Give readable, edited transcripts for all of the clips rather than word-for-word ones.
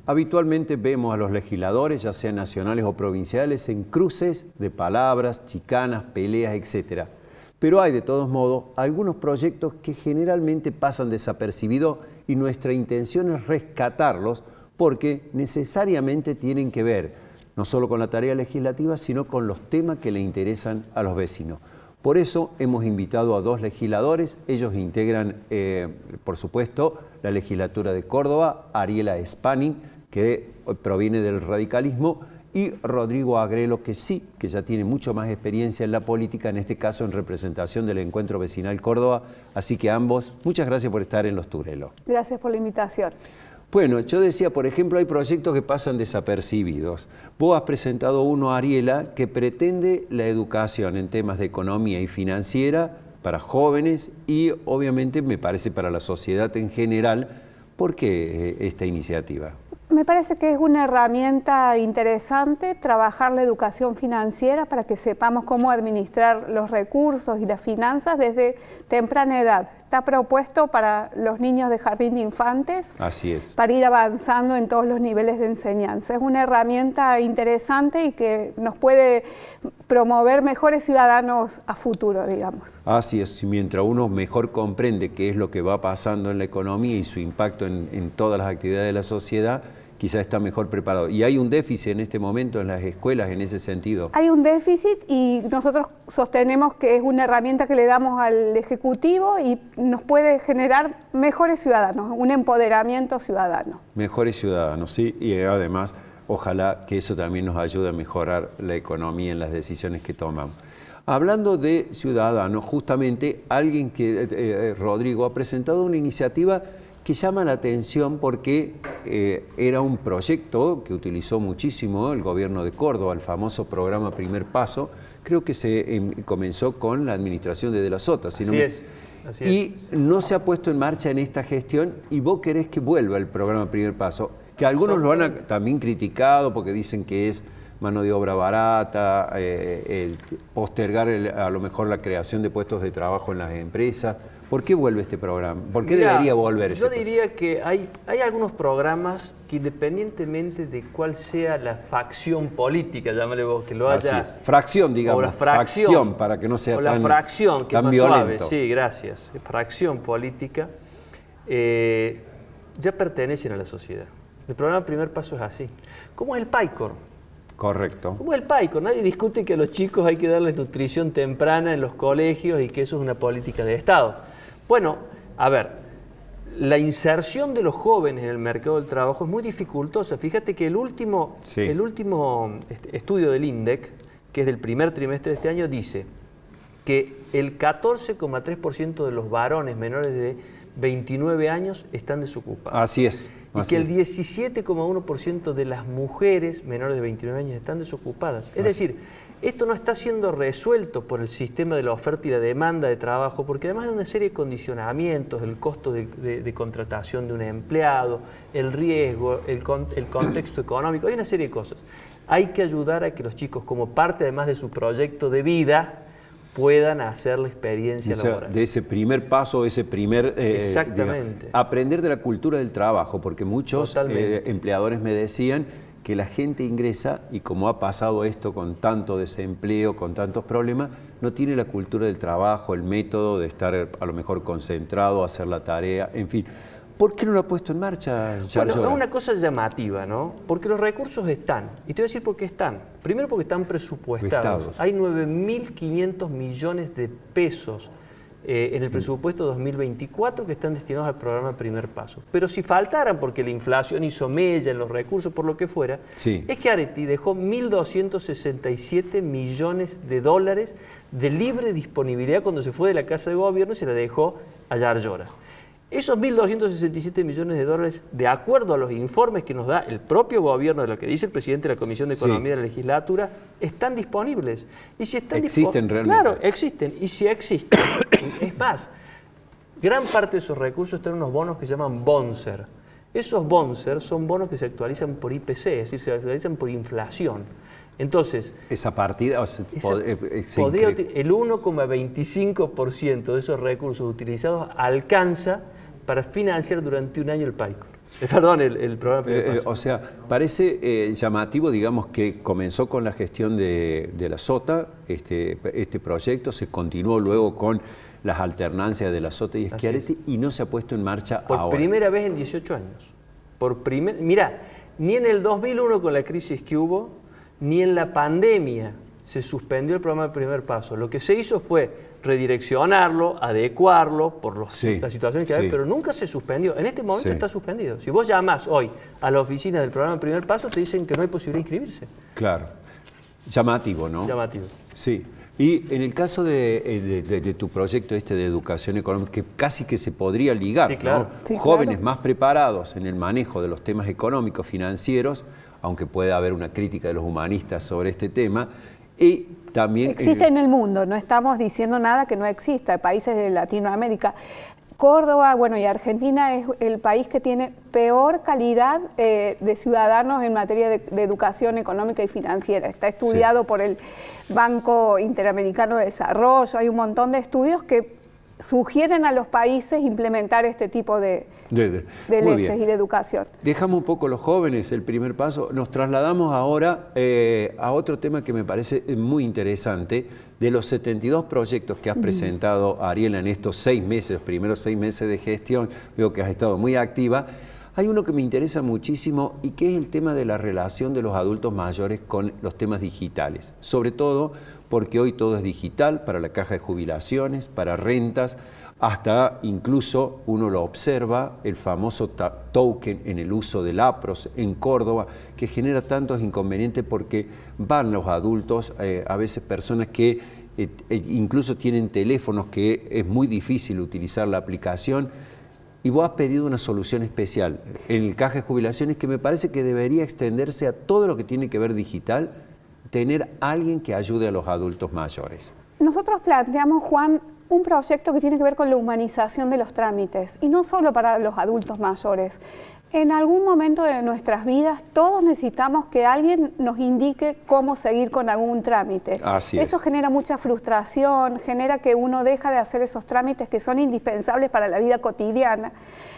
Habitualmente vemos a los legisladores, ya sean nacionales o provinciales, en cruces de palabras, chicanas, peleas, etc. Pero hay, de todos modos, algunos proyectos que generalmente pasan desapercibidos y nuestra intención es rescatarlos porque necesariamente tienen que ver no solo con la tarea legislativa, sino con los temas que le interesan a los vecinos. Por eso hemos invitado a 2 legisladores. Ellos integran, por supuesto, la legislatura de Córdoba, Ariela Spanning, que proviene del radicalismo, y Rodrigo Agrelo, que sí, que ya tiene mucho más experiencia en la política, en este caso en representación del Encuentro Vecinal Córdoba. Así que ambos, muchas gracias por estar en Los Turelos. Gracias por la invitación. Bueno, yo decía, por ejemplo, hay proyectos que pasan desapercibidos. Vos has presentado uno, Ariela, que pretende la educación en temas de economía y financiera para jóvenes y, obviamente, me parece para la sociedad en general. ¿Por qué esta iniciativa? Me parece que es una herramienta interesante trabajar la educación financiera para que sepamos cómo administrar los recursos y las finanzas desde temprana edad. Está propuesto para los niños de jardín de infantes. Así es. Para ir avanzando en todos los niveles de enseñanza. Es una herramienta interesante y que nos puede promover mejores ciudadanos a futuro, digamos. Así es, mientras uno mejor comprende qué es lo que va pasando en la economía y su impacto en todas las actividades de la sociedad, quizás está mejor preparado. Y hay un déficit en este momento en las escuelas en ese sentido. Hay un déficit y nosotros sostenemos que es una herramienta que le damos al Ejecutivo y nos puede generar mejores ciudadanos, un empoderamiento ciudadano. Mejores ciudadanos, sí, y además ojalá que eso también nos ayude a mejorar la economía en las decisiones que tomamos. Hablando de ciudadanos, justamente alguien que, Rodrigo, ha presentado una iniciativa que llama la atención porque era un proyecto que utilizó muchísimo el gobierno de Córdoba, el famoso programa Primer Paso. Creo que se comenzó con la administración de la Sota. Así es. Y no se ha puesto en marcha en esta gestión y vos querés que vuelva el programa Primer Paso, que algunos lo han también criticado porque dicen que es mano de obra barata, el postergar a lo mejor la creación de puestos de trabajo en las empresas. ¿Por qué vuelve este programa? ¿Por qué debería volver? Yo diría que hay algunos programas que, independientemente de cuál sea la facción política, llámale vos, que lo haya... Fracción, digamos. O la fracción, para que no sea tan violento. O la fracción, que es más suave. Sí, gracias. Fracción política, ya pertenecen a la sociedad. El programa Primer Paso es así. ¿Cómo es el PAICOR? Correcto. Como el PAICOR, nadie discute que a los chicos hay que darles nutrición temprana en los colegios y que eso es una política de Estado. Bueno, a ver, la inserción de los jóvenes en el mercado del trabajo es muy dificultosa. Fíjate que el último estudio del INDEC, que es del primer trimestre de este año, dice que el 14,3% de los varones menores de 29 años están desocupados. Así es. Y que el 17,1% de las mujeres menores de 29 años están desocupadas. Es decir, esto no está siendo resuelto por el sistema de la oferta y la demanda de trabajo, porque además hay una serie de condicionamientos, el costo de contratación de un empleado, el riesgo, el contexto económico, hay una serie de cosas. Hay que ayudar a que los chicos, como parte además de su proyecto de vida, puedan hacer la experiencia laboral. De ese primer paso, ese primer... Exactamente. Aprender de la cultura del trabajo, porque muchos empleadores me decían que la gente ingresa y como ha pasado esto con tanto desempleo, con tantos problemas, no tiene la cultura del trabajo, el método de estar a lo mejor concentrado, hacer la tarea, en fin. ¿Por qué no lo ha puesto en marcha? Bueno, es una cosa llamativa, ¿no? Porque los recursos están. Y te voy a decir por qué están. Primero porque están presupuestados. Hay 9.500 millones de pesos en el presupuesto 2024 que están destinados al programa Primer Paso. Pero si faltaran, porque la inflación hizo mella en los recursos, por lo que fuera, es que Areti dejó 1.267 millones de dólares de libre disponibilidad cuando se fue de la Casa de Gobierno y se la dejó a Yarlora. Esos 1.267 millones de dólares, de acuerdo a los informes que nos da el propio gobierno, de lo que dice el presidente de la Comisión de Economía de la Legislatura, están disponibles. Y si están ¿Existen realmente? Claro, existen. Y si existen, es más, gran parte de esos recursos están en unos bonos que se llaman Bonser. Esos Bonser son bonos que se actualizan por IPC, es decir, se actualizan por inflación. Entonces, esa partida el 1,25% de esos recursos utilizados alcanza para financiar durante un año el PAICOR. Perdón, el programa Primer Paso. O sea, parece llamativo, digamos, que comenzó con la gestión de la SOTA, este proyecto, se continuó luego con las alternancias de la SOTA y Schiaretti y no se ha puesto en marcha ahora. Por primera vez en 18 años. Mirá, ni en el 2001 con la crisis que hubo, ni en la pandemia se suspendió el programa de Primer Paso. Lo que se hizo fue redireccionarlo, adecuarlo por las situaciones que hay, pero nunca se suspendió. En este momento está suspendido. Si vos llamás hoy a la oficina del programa Primer Paso, te dicen que no hay posibilidad de inscribirse. Claro. Llamativo, ¿no? Llamativo. Sí. Y en el caso de tu proyecto de educación económica, que casi que se podría ligar, sí, claro. ¿no? Sí, jóvenes claro. más preparados en el manejo de los temas económicos, financieros, aunque pueda haber una crítica de los humanistas sobre este tema, y también... Existe en el mundo, no estamos diciendo nada que no exista, países de Latinoamérica. Córdoba, bueno, y Argentina es el país que tiene peor calidad de ciudadanos en materia de educación económica y financiera. Está estudiado por el Banco Interamericano de Desarrollo, hay un montón de estudios que sugieren a los países implementar este tipo de leyes y de educación. Dejamos un poco los jóvenes, el primer paso. Nos trasladamos ahora a otro tema que me parece muy interesante. De los 72 proyectos que has presentado, Ariela, en estos 6 meses, los primeros 6 meses de gestión, veo que has estado muy activa. Hay uno que me interesa muchísimo y que es el tema de la relación de los adultos mayores con los temas digitales. Sobre todo porque hoy todo es digital, para la caja de jubilaciones, para rentas, hasta incluso uno lo observa, el famoso token en el uso del APROS en Córdoba, que genera tantos inconvenientes porque van los adultos, a veces personas que incluso tienen teléfonos que es muy difícil utilizar la aplicación, y vos has pedido una solución especial en el caja de jubilaciones que me parece que debería extenderse a todo lo que tiene que ver digital, tener alguien que ayude a los adultos mayores. Nosotros planteamos, Juan, un proyecto que tiene que ver con la humanización de los trámites, y no solo para los adultos mayores. En algún momento de nuestras vidas todos necesitamos que alguien nos indique cómo seguir con algún trámite. Así Eso genera mucha frustración, genera que uno deja de hacer esos trámites que son indispensables para la vida cotidiana.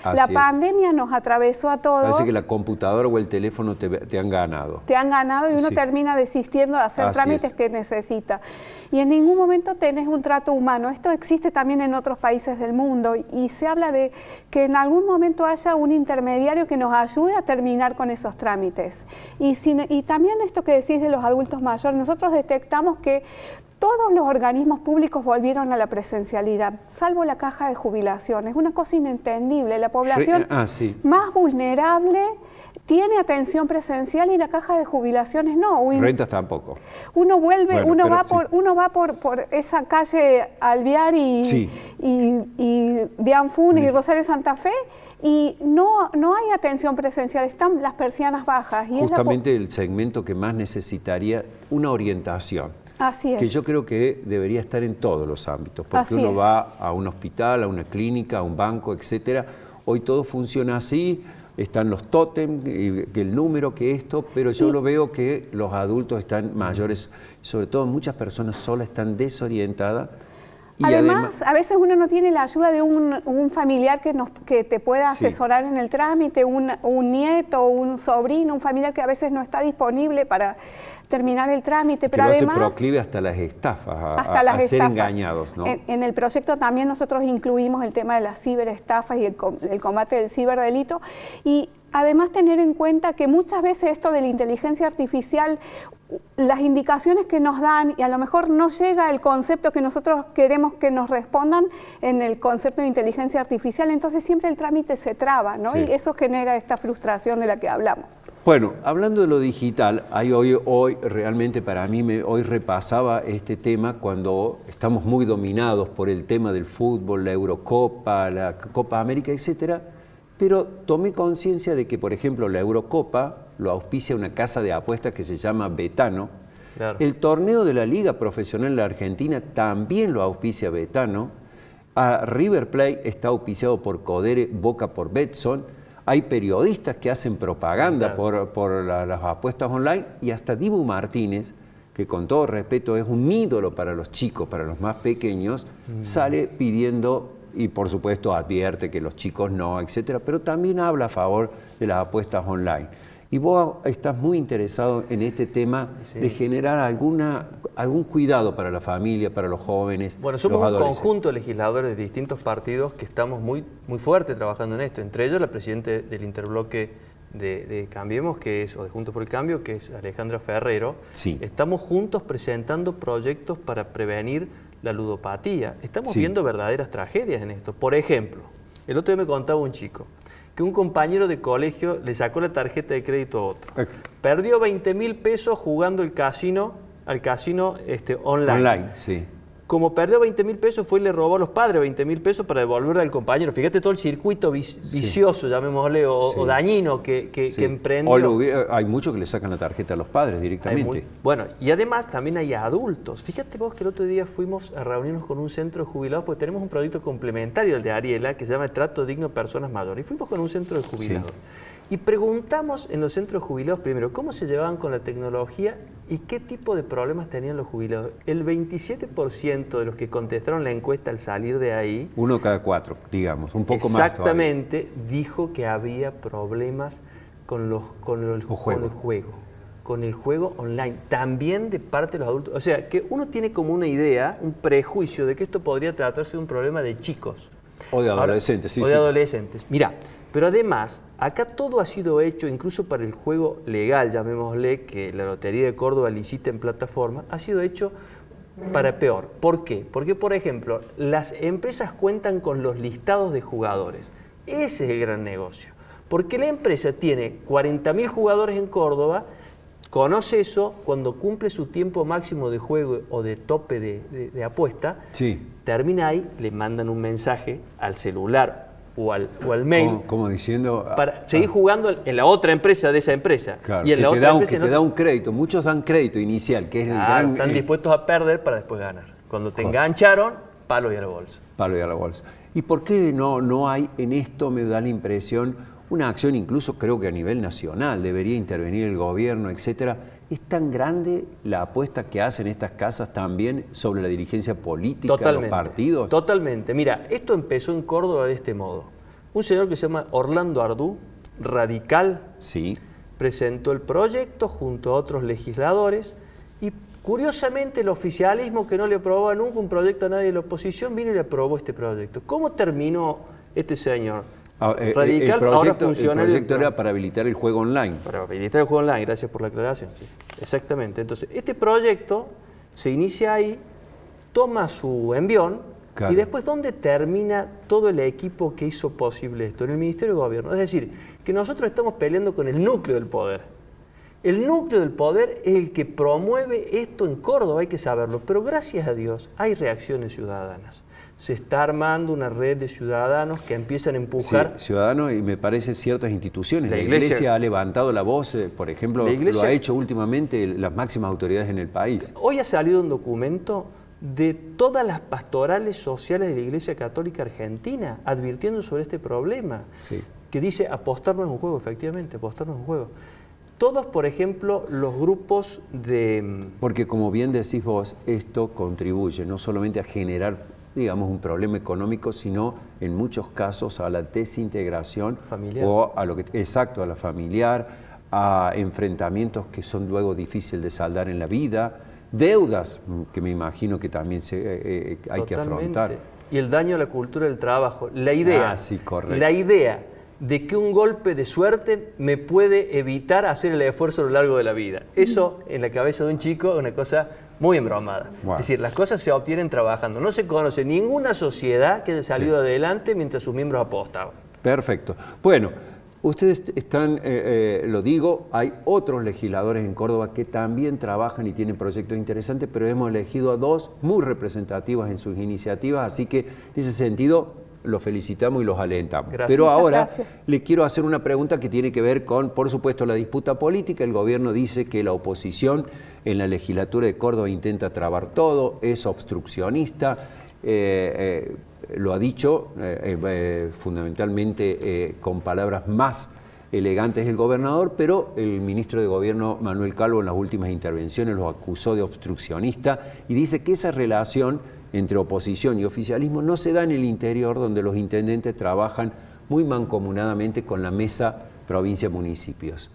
La pandemia nos atravesó a todos. Parece que la computadora o el teléfono te han ganado. Te han ganado y uno termina desistiendo de hacer trámites que necesita. Y en ningún momento tenés un trato humano. Esto existe también en otros países del mundo y se habla de que en algún momento haya un intermediario que nos ayude a terminar con esos trámites. Y también esto que decís de los adultos mayores, nosotros detectamos que todos los organismos públicos volvieron a la presencialidad, salvo la caja de jubilación. Es una cosa inentendible. La población más vulnerable tiene atención presencial y la caja de jubilaciones no. Rentas tampoco. Uno vuelve, uno va por esa calle Alvear y Deán Funes y Rosario Santa Fe y no hay atención presencial, están las persianas bajas. Y justamente el segmento que más necesitaría una orientación. Así es. Que yo creo que debería estar en todos los ámbitos, porque uno va a un hospital, a una clínica, a un banco, etcétera. Hoy todo funciona así, están los tótems, que el número, que esto, pero yo lo veo que los adultos están mayores, sobre todo muchas personas solas están desorientadas. Y además, a veces uno no tiene la ayuda de un familiar que te pueda asesorar en el trámite, un nieto, un sobrino, un familiar que a veces no está disponible para terminar el trámite. Pero además, además se proclive hasta las estafas, a ser engañados, ¿no? En el proyecto también nosotros incluimos el tema de las ciberestafas y el combate del ciberdelito. Y además tener en cuenta que muchas veces esto de la inteligencia artificial, las indicaciones que nos dan y a lo mejor no llega el concepto que nosotros queremos que nos respondan en el concepto de inteligencia artificial, entonces siempre el trámite se traba, ¿no? Y eso genera esta frustración de la que hablamos. Bueno, hablando de lo digital, hoy realmente para mí, hoy repasaba este tema cuando estamos muy dominados por el tema del fútbol, la Eurocopa, la Copa América, etcétera, pero tomé conciencia de que, por ejemplo, la Eurocopa lo auspicia una casa de apuestas que se llama Betano. Claro. El torneo de la Liga Profesional de la Argentina también lo auspicia Betano. A River Plate está auspiciado por Codere, Boca por Betson. Hay periodistas que hacen propaganda por las apuestas online y hasta Dibu Martínez, que con todo respeto es un ídolo para los chicos, para los más pequeños, sale pidiendo y por supuesto advierte que los chicos no, etcétera, pero también habla a favor de las apuestas online. Y vos estás muy interesado en este tema de generar algún cuidado para la familia, para los jóvenes, bueno, somos los un adolescentes. conjunto de legisladores de distintos partidos que estamos muy fuerte trabajando en esto. Entre ellos la presidenta del interbloque de Cambiemos, o de Juntos por el Cambio, que es Alejandra Ferrero. Sí. Estamos juntos presentando proyectos para prevenir la ludopatía. Estamos viendo verdaderas tragedias en esto. Por ejemplo, el otro día me contaba un chico que un compañero de colegio le sacó la tarjeta de crédito a otro. Perdió 20.000 pesos jugando al casino online. Online, sí. Como perdió 20.000 pesos, fue y le robó a los padres 20.000 pesos para devolverle al compañero. Fíjate todo el circuito vicioso, llamémosle, o dañino que emprendió. Hay muchos que le sacan la tarjeta a los padres directamente. Bueno, y además también hay adultos. Fíjate vos que el otro día fuimos a reunirnos con un centro de jubilados porque tenemos un proyecto complementario al de Ariela que se llama Trato Digno de Personas Mayores. Y fuimos con un centro de jubilados. Sí. Y preguntamos en los centros de jubilados primero cómo se llevaban con la tecnología y qué tipo de problemas tenían los jubilados. El 27% de los que contestaron la encuesta al salir de ahí... 1 cada 4, digamos, un poco más exactamente, dijo que había problemas con el juego online, también de parte de los adultos. O sea, que uno tiene como una idea, un prejuicio de que esto podría tratarse de un problema de chicos. O de adolescentes, o de adolescentes. Mirá, pero además, acá todo ha sido hecho, incluso para el juego legal, llamémosle, que la Lotería de Córdoba licita en plataforma, ha sido hecho para peor. ¿Por qué? Porque, por ejemplo, las empresas cuentan con los listados de jugadores. Ese es el gran negocio. Porque la empresa tiene 40.000 jugadores en Córdoba, conoce eso, cuando cumple su tiempo máximo de juego o de tope de apuesta, termina ahí, le mandan un mensaje al celular o al mail. Como diciendo... Para seguir jugando en la otra empresa de esa empresa. Claro, y en que la te, otra da, empresa que te da un crédito. Muchos dan crédito inicial, que es el gran... Están dispuestos a perder para después ganar. Cuando te engancharon, palo y a la bolsa. Palo y a la bolsa. ¿Y por qué no hay en esto, me da la impresión, una acción incluso creo que a nivel nacional, debería intervenir el gobierno, etcétera? ¿Es tan grande la apuesta que hacen estas casas también sobre la dirigencia política de los partidos? Totalmente. Mira, esto empezó en Córdoba de este modo. Un señor que se llama Orlando Ardú, radical, presentó el proyecto junto a otros legisladores y curiosamente el oficialismo, que no le aprobaba nunca un proyecto a nadie de la oposición, vino y le aprobó este proyecto. ¿Cómo terminó este señor? Radical, el proyecto era para habilitar el juego online. Para habilitar el juego online, gracias por la aclaración. Sí. Exactamente. Entonces, este proyecto se inicia ahí, toma su envión, y después, ¿dónde termina todo el equipo que hizo posible esto? En el Ministerio de Gobierno. Es decir, que nosotros estamos peleando con el núcleo del poder. El núcleo del poder es el que promueve esto en Córdoba, hay que saberlo. Pero gracias a Dios hay reacciones ciudadanas. Se está armando una red de ciudadanos que empiezan a empujar. Sí, ciudadanos y me parece ciertas instituciones. La Iglesia ha levantado la voz, por ejemplo, lo ha hecho últimamente las máximas autoridades en el país. Hoy ha salido un documento de todas las pastorales sociales de la Iglesia Católica Argentina advirtiendo sobre este problema, que dice apostarnos en un juego, efectivamente, apostarnos en un juego. Todos, por ejemplo, los grupos de... Porque como bien decís vos, esto contribuye no solamente a generar, digamos, un problema económico, sino en muchos casos a la desintegración familiar. O a lo que, exacto, a la familiar, a enfrentamientos que son luego difíciles de saldar en la vida, deudas que me imagino que también hay que afrontar. Y el daño a la cultura del trabajo. La idea de que un golpe de suerte me puede evitar hacer el esfuerzo a lo largo de la vida. Eso en la cabeza de un chico es una cosa muy embromada. Wow. Es decir, las cosas se obtienen trabajando. No se conoce ninguna sociedad que haya salido adelante mientras sus miembros apostaban. Perfecto. Bueno, ustedes están, lo digo, hay otros legisladores en Córdoba que también trabajan y tienen proyectos interesantes, pero hemos elegido a dos muy representativas en sus iniciativas, así que en ese sentido los felicitamos y los alentamos. Gracias. Pero ahora le quiero hacer una pregunta que tiene que ver con, por supuesto, la disputa política. El gobierno dice que la oposición en la legislatura de Córdoba intenta trabar todo, es obstruccionista, lo ha dicho fundamentalmente con palabras más elegantes el gobernador, pero el ministro de Gobierno Manuel Calvo en las últimas intervenciones los acusó de obstruccionista y dice que esa relación entre oposición y oficialismo no se da en el interior, donde los intendentes trabajan muy mancomunadamente con la mesa provincia-municipios.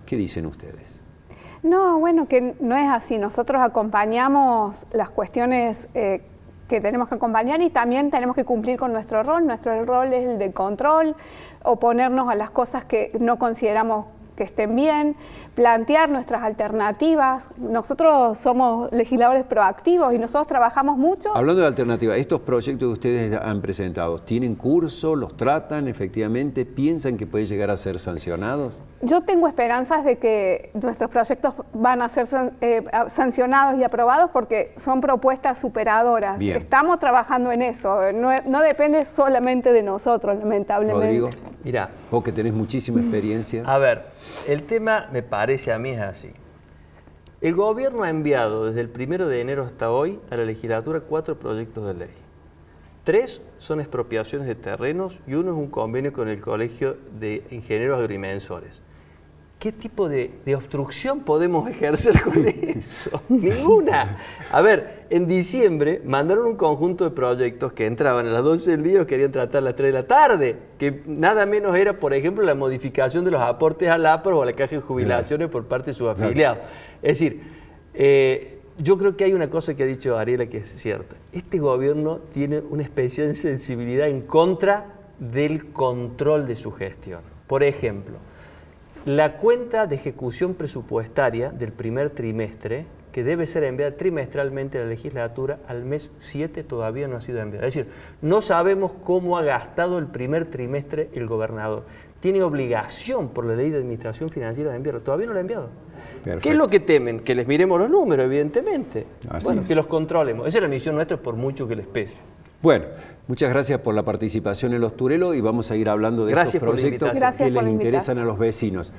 ¿Qué dicen ustedes? No, bueno, que no es así. Nosotros acompañamos las cuestiones que tenemos que acompañar y también tenemos que cumplir con nuestro rol. Nuestro rol es el de control, oponernos a las cosas que no consideramos que estén bien, plantear nuestras alternativas. Nosotros somos legisladores proactivos y nosotros trabajamos mucho. Hablando de alternativas, estos proyectos que ustedes han presentado, ¿tienen curso? ¿Los tratan efectivamente? ¿Piensan que pueden llegar a ser sancionados? Yo tengo esperanzas de que nuestros proyectos van a ser sancionados y aprobados porque son propuestas superadoras. Bien. Estamos trabajando en eso, no depende solamente de nosotros, lamentablemente. Rodrigo, Mirá, vos que tenés muchísima experiencia. a ver, el tema me parece a mí es así. El gobierno ha enviado desde el 1 de enero hasta hoy a la legislatura 4 proyectos de ley. 3 son expropiaciones de terrenos y uno es un convenio con el Colegio de Ingenieros Agrimensores. ¿Qué tipo de obstrucción podemos ejercer con eso? Ninguna. A ver, en diciembre mandaron un conjunto de proyectos que entraban a las 12 del día y los querían tratar a las 3 de la tarde, que nada menos era, por ejemplo, la modificación de los aportes al APRO o a la caja de jubilaciones por parte de sus afiliados. Es decir, yo creo que hay una cosa que ha dicho Ariela que es cierta. Este gobierno tiene una especial sensibilidad en contra del control de su gestión. Por ejemplo, la cuenta de ejecución presupuestaria del primer trimestre, que debe ser enviada trimestralmente a la legislatura, al mes 7 todavía no ha sido enviada. Es decir, no sabemos cómo ha gastado el primer trimestre el gobernador. Tiene obligación por la ley de administración financiera de enviarlo. Todavía no lo ha enviado. Perfecto. ¿Qué es lo que temen? Que les miremos los números, evidentemente. Así bueno, es. que los controlemos. Esa es la misión nuestra, por mucho que les pese. Bueno, muchas gracias por la participación en Los Turelos y vamos a ir hablando de Gracias estos por la proyectos invitación. Gracias que por les la interesan invitación. a los vecinos.